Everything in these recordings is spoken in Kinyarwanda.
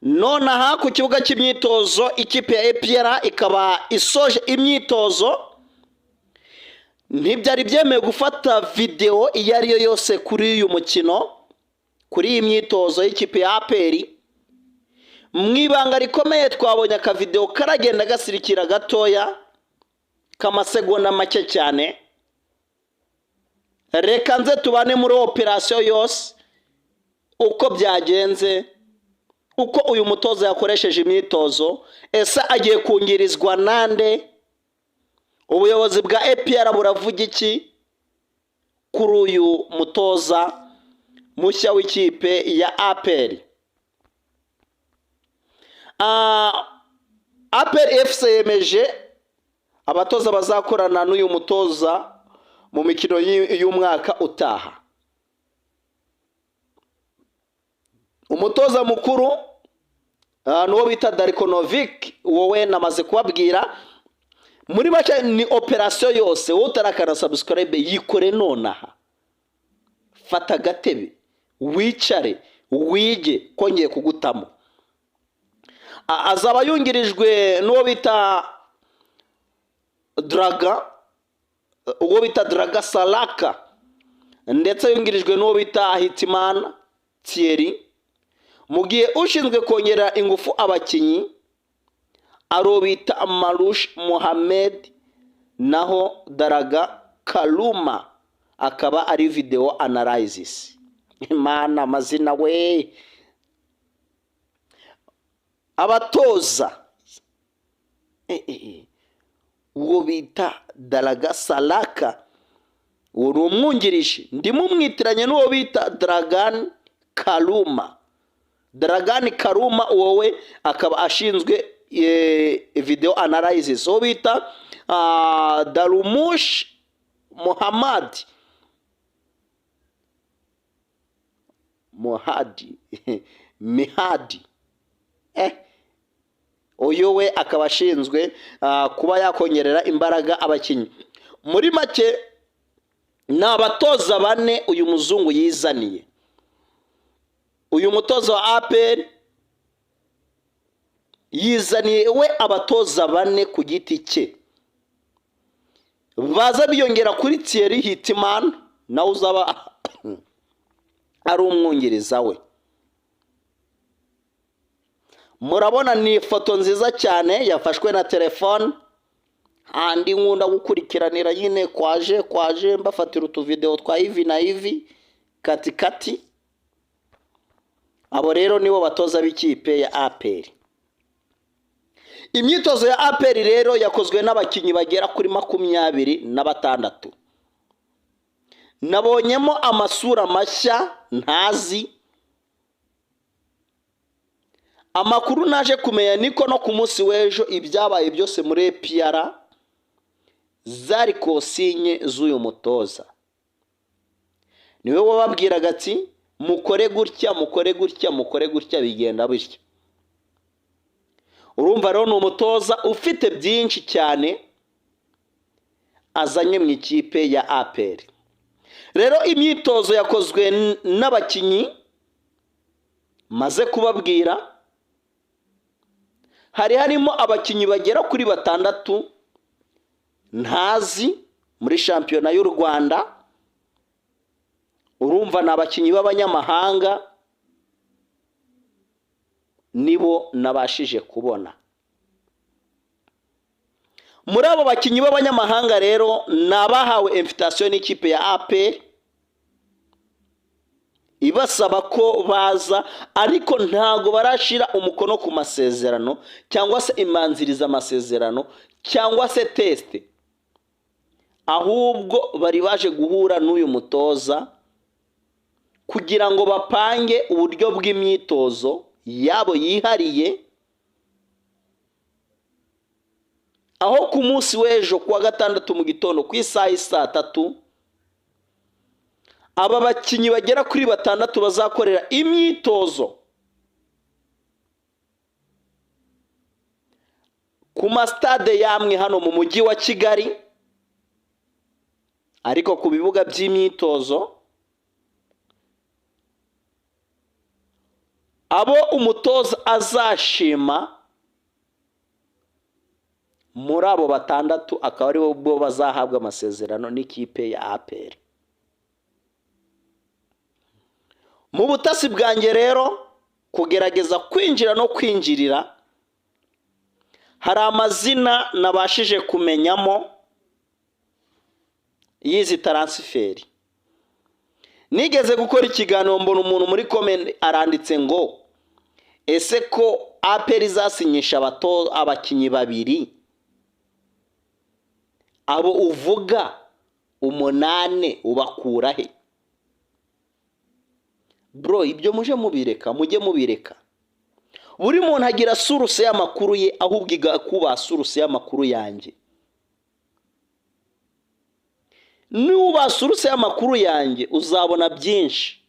nonaha ku kibuga cy'imyitozo ikipe ya APR ikaba isoje imyitozo. Ntibyari byemewe gufata video iyo ari yo yose kuri uyu mukino, kuri iyi myitozo y'ikipe ya APR. Mwibanga rikomeye twabonye aka video karagenda gasirikira gatoya k'amasegonda make cyane. Reka nze tubane muri operation yose uko byagenze, uko uyu mutoza yakoresheje imyitozo, ese agiye kungirizwa nande, ubuyobozi bwa APR buravuga iki kuri uyu mutoza mushya w'ikipe ya APR. APR FC yemeje abatoza bazakorana n'uyu mutoza mu mikino y'umwaka utaha. Umutoza mukuru nuwo bita Darkonovic, wowe namaze kubabwira. Muri make ni operation yose, wowe utarakana subscribe yikore nonaha. Fata gatebe, wicare, wige kongeye kugutamo. Azaba yungirijwe n'uwo bita Draga Salaka, ndetse yungirijwe n'uwo bita Hitman Thierry. Mugiye ushinzwe kongera ingufu abakinyi aro bita Marush Mohamed, naho Daraga Kaluma akaba ari video analysis. Imana amazina we. Abatoza uwo bita Daraga Salaka, uwo umwungirije ndimo mwitiranye n'uwo bita Dragan Kaluma. Dragan Kaluma wowe akaba ashinzwe video analysis. Uwo bita Darumush Muhammad Mihadi uyu we akaba ashinzwe kuba yakongerera imbaraga abakinyi. Muri make ni abatoza bane uyu muzungu yizaniye. Uyu mutoza wa APR yizaniye we abatoza bane ku giti cye, baza biyongera kuri Thierry Hitman nawe uzaba ari umwungiriza we. Murabona ni ifoto nziza cyane yafashwe na telefone, handi nkunda gukurikiranira nyine kwaje mbafatira utu video twa hivi na hivi katikati. Abo rero nibo batoza b'ikipe ya APR. Imyitozo ya APR rero yakozwe n'abakinyi bagera kuri 26. Nabonyemo amasura mashya ntazi. Amakuru naje kumenya niko no ku munsi w'ejo ibyabaye byose muri APR zari kosinye z'uyu mutoza. Niwe wababwiraga ati mukore gutya bigenda bityo. Urumva rero ni umutoza ufite byinshi cyane azanye mu ikipe ya APR. Rero imyitozo yakozwe n'abakinyi maze kubabwira. Harimo abakinyi bagera kuri 6 ntazi muri shampiyona y'u Rwanda. Urumva ni abakinyi b'abanyamahanga nibo nabashije kubona. Muri abo bakinyi b'abanyamahanga rero nabahawe invitation n'ikipe ya APR ibasaba ko baza, ariko ntago barashira umukono ku masezerano cyangwa se imanziriza amasezerano cyangwa se test. Ahubwo bari baje guhura n'uyu mutoza kugira ngo bapange uburyo bw'imyitozo yabo yihariye, aho ku munsi w'ejo kuwa gatandatu mu gitondo ku isaha 3 aba bakinyi bagera kuri 6 bazakorera imyitozo ku stade yamwe hano mu mujyi wa Kigali, ariko ku bibuga by'imyitozo abo umutoza azashima muri abo batandatu akaba ari bo bazahabwa amasezerano n'ikipe ya APR. Mu butasi bwanjye rero kugerageza kwinjira no kwinjirira, hari amazina nabashije kumenyamo y'izi transferi. Nigeze gukora ikiganiro mbona umuntu muri comment aranditse ngo ese ko APR izasinyisha abakinyi babiri, abo uvuga 8 ubakura he? Bro, ibyo mujye mubireka. Buri muntu agira source y'amakuru ye, ahubwo igakuba source y'amakuru yanjye. Nuba source y'amakuru yanjye uzabona byinshi.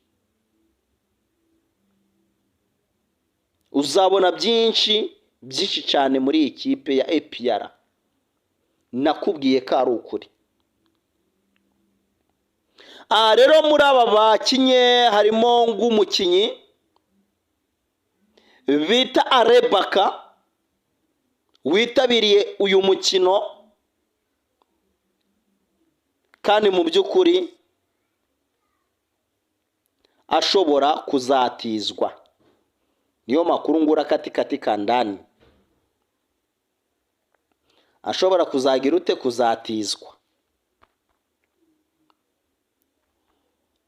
Uzabona byinshi cyane muri iyi kipe ya APR. Nakubwiye ko ari ukuri. Rero muri aba bakinye harimo ng'umukinyi bita Arebaka witabiriye uyu mukino, kandi mu by'ukuri ashobora kuzatizwa. Niyo makuru ngura katika ndani. Ashobora kuzagira ute? Kuzatizwa.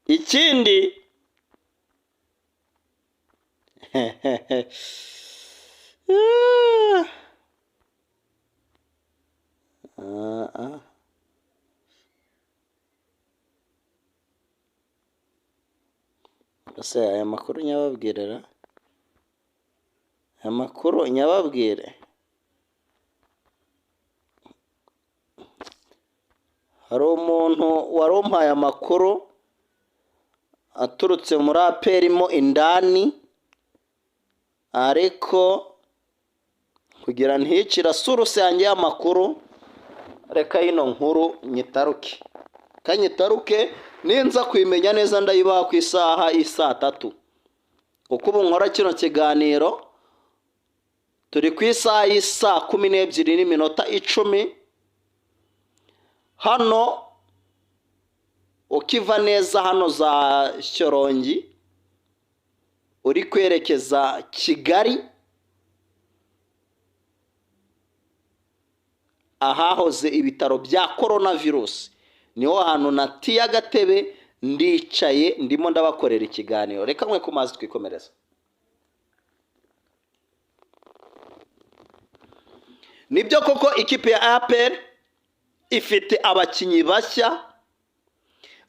Ikindi ese aya makuru nyababwirira, aya makuru nyababwire. Hari umuntu warompaye amakuru aturutse muri APR mo indani, ariko kugira ntihicira source yanjye y'amakuru, reka ino nkuru nyitaruke. Kanyitaruke ninza kwimenya neza ndayibaha ku isaha 3:00, kuko ubu nkora kino kiganiro turi ku isaha 12:10 hano. Ukiva neza hano za Shyorongi uri kwerekeza Kigali, ahahoze ibitaro bya coronavirus, niho hantu natiye agatebe ndicaye ndimo ndabakorera ikiganiro. Reka mwe kumazi twikomereza. Nibyo koko ikipe ya APR ifite abakinyi bashya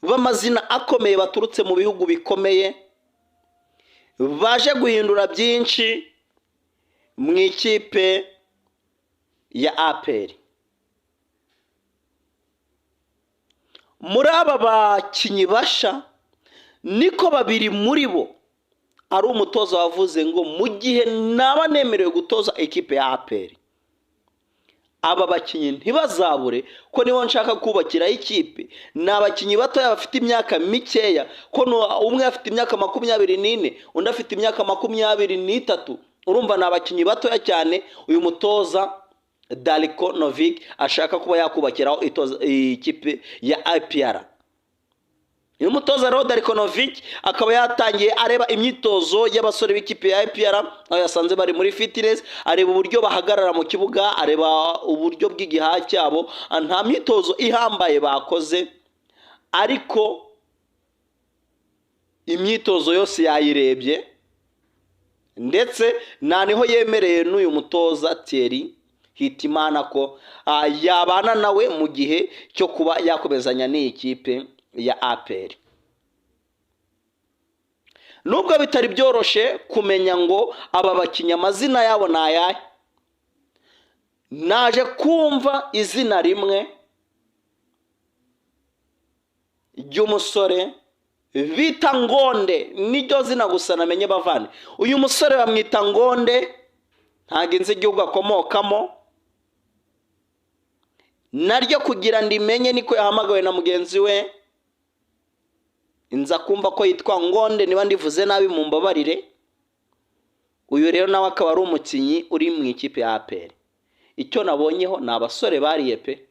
b'amazina akomeye baturutse mu bihugu bikomeye, baje guhindura byinshi mu ikipe ya APR. Muri aba bakinyi basha niko babiri muri bo ari umutoza wavuze ngo mu gihe naba nemerewe gutoza ikipe ya APR, aba bakinyi ntibazabure ko niho nshaka kubakira ikipe. N'abakinyi batoya bafite imyaka mikeya, ko umwe afite imyaka 24 undi afite imyaka 23. Urumva n'abakinyi batoya cyane uyu mutoza Darko Novic ashaka kuba yakubakiraho ikipe ya APR. Uyu mutoza Darko Novic akaba yatangiye areba imyitozo y'abasore b'ikipe ya APR, aho yasanze bari muri fitness, areba uburyo bahagarara mu kibuga, areba uburyo bw'igihaha cyabo. Nta myitozo ihambaye bakoze, ariko imyitozo yose yayirebye, ndetse niho yemereye n'uyu mutoza Thierry Hitimana ko yabana nawe mu gihe cyo kuba yakomezanya n'iyi kipe ya APR. Nubwo bitari byoroshe kumenya ngo aba bakinya amazina yabo nayahe, naje kumva izina rimwe ry'umusore bita Ngonde. Niryo zina gusa namenye bavane. Uyu musore bamwita Ngonde, ntago inzi igihugu akomokamo, naryo kugira ndimenye niko yahamagawe na mugenzi we. Inza kumva ko yitwa Ngonde, niba ndivuze nabi mumbabarire. uyu rero nawe akaba ari umukinnyi uri mu ikipe ya APR. Icyo nabonyeho ni abasore bariye pe,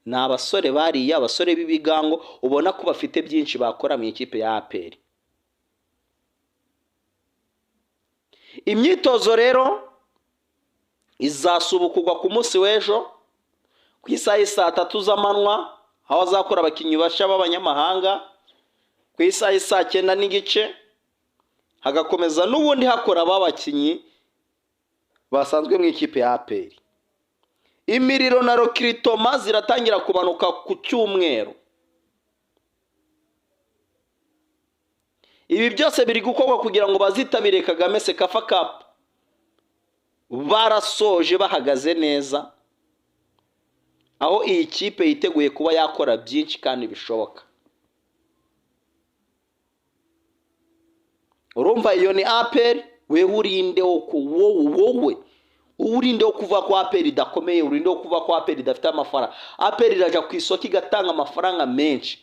ni abasore bariye, abasore b'ibigango ubona ko bafite byinshi bakora mu ikipe ya APR. Imyitozo rero izasubukurwa ku munsi w'ejo ku isaha saa 3 z'amanywa, aho azakora abakinnyi basha b'abanyamahanga ku isaha saa 9 n'igice, hagakomeza n'ubundi hakora abakinnyi basanzwe mu ikipe ya APR. Imiriro na Rokritoma ziratangira kumanuka ku cyumweru. Ibi byose biri gukorwa kugira ngo bazitabire Kagame Sekafa Cup barasoje bahagaze neza, aho iyi kipe yiteguye kuba yakora byinshi kandi bishoboka. Urumva iyo ni APR, we urinde wowe urinde kuva kwa APR idakomeye, urinde kuva kwa APR idafite amafaranga. APR iraja ku isoko igatanga amafaranga menshi,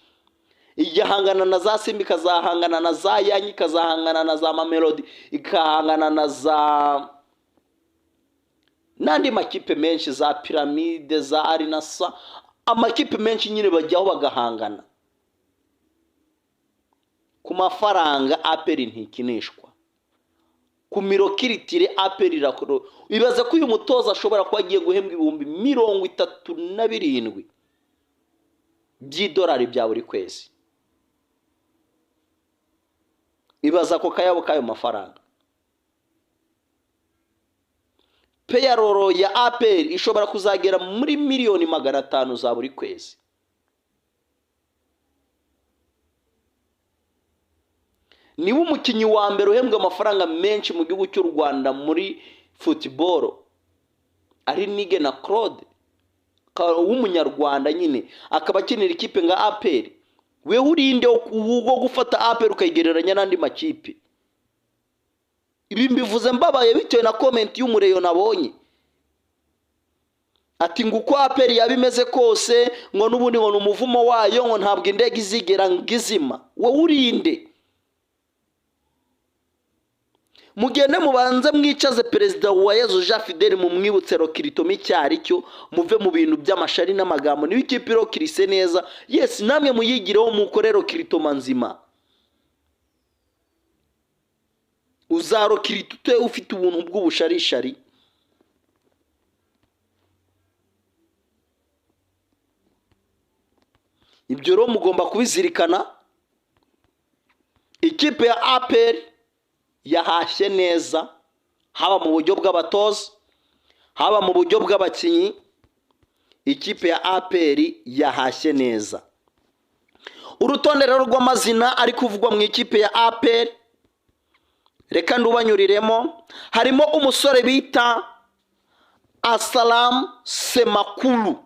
igahangana na za Simba, ikazahangana na za Yanyi, ikazahangana na za Mamelodi, ikahangana na za nandi makipe menshi, za Pyramide, za Arinasa, amakipe menshi nyine bajyaho bagahangana. Ku mafaranga APR ntikinishwa, ku mirokiritire APR irakoro. Ibaza ko uyu mutoza ashobora kuba agiye guhembwa ibihumbi 37 by'idolari bya buri kwezi. Ibaza ko kayabo kayo mafaranga. Payroll ya APR ishobora kuzagera muri miliyoni 500 za buri kwezi. Niwe umukinnyi wa mbere uhembwa amafaranga menshi mu gihugu cy'u Rwanda muri football, ari Nige na Claude w'umunyarwanda nyine, akaba akinira ikipe nga APR. We urinde wo gufata APR ukayigereranya n'andi makipe. Ibi mbivuze mbabaye bitewe na comment y'umureyo nabonye, ati ngo uko APR yabimeze kose ngo n'ubundi ngo umuvumo wayo ngo ntabwo indege izigera ngizima. We urinde, mugende mubanze mwicaze perezida wa Yezu Jean Fidel mu mwibutse Rokritoma icyari cyo, muve mu bintu by'amashari n'amagambo. Ni ikipe Rokrise neza, yes, namwe muyigireho mukore Rokritoma nzima. Uzarokirite ufite ubuntu bw'ubusharishari. Ibyo rero mugomba kubizirikana. Ikipe ya APR yahashye neza, haba mu buryo bw'abatoza, haba mu buryo bw'abakinnyi. Ikipe ya APR yahashye neza. Urutonde rero rw'amazina ari kuvugwa mu ikipe ya APR, reka ndubanyuriremo. Harimo umusore bita Assalam Semakulu.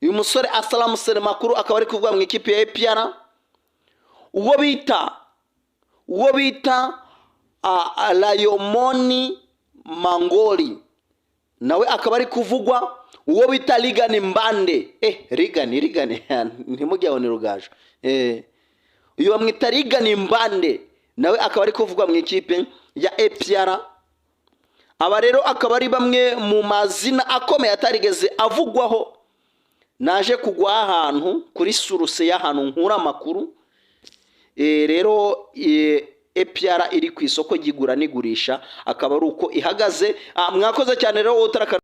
Uyu musore Assalam Semakulu akaba ari kuvugwa mu ikipe ya APR. Uwo bita Layomoni Mangoli nawe akaba ari kuvugwa. Uwo bita Ligani Mbande, Ligani ntimujyaho ni rugajo, uyu bamwita Ligani Mbande nawe akaba ari kuvugwa mu ikipe ya APR. Aba rero akaba ari bamwe mu mazina akomeye atarigeze avugwaho. Naje kugwa ahantu kuri suruse y'ahantu nkura amakuru. Rero APR iri ku isoko gigura nigurisha, akaba ari uko ihagaze. Mwakoze cyane rero utaraka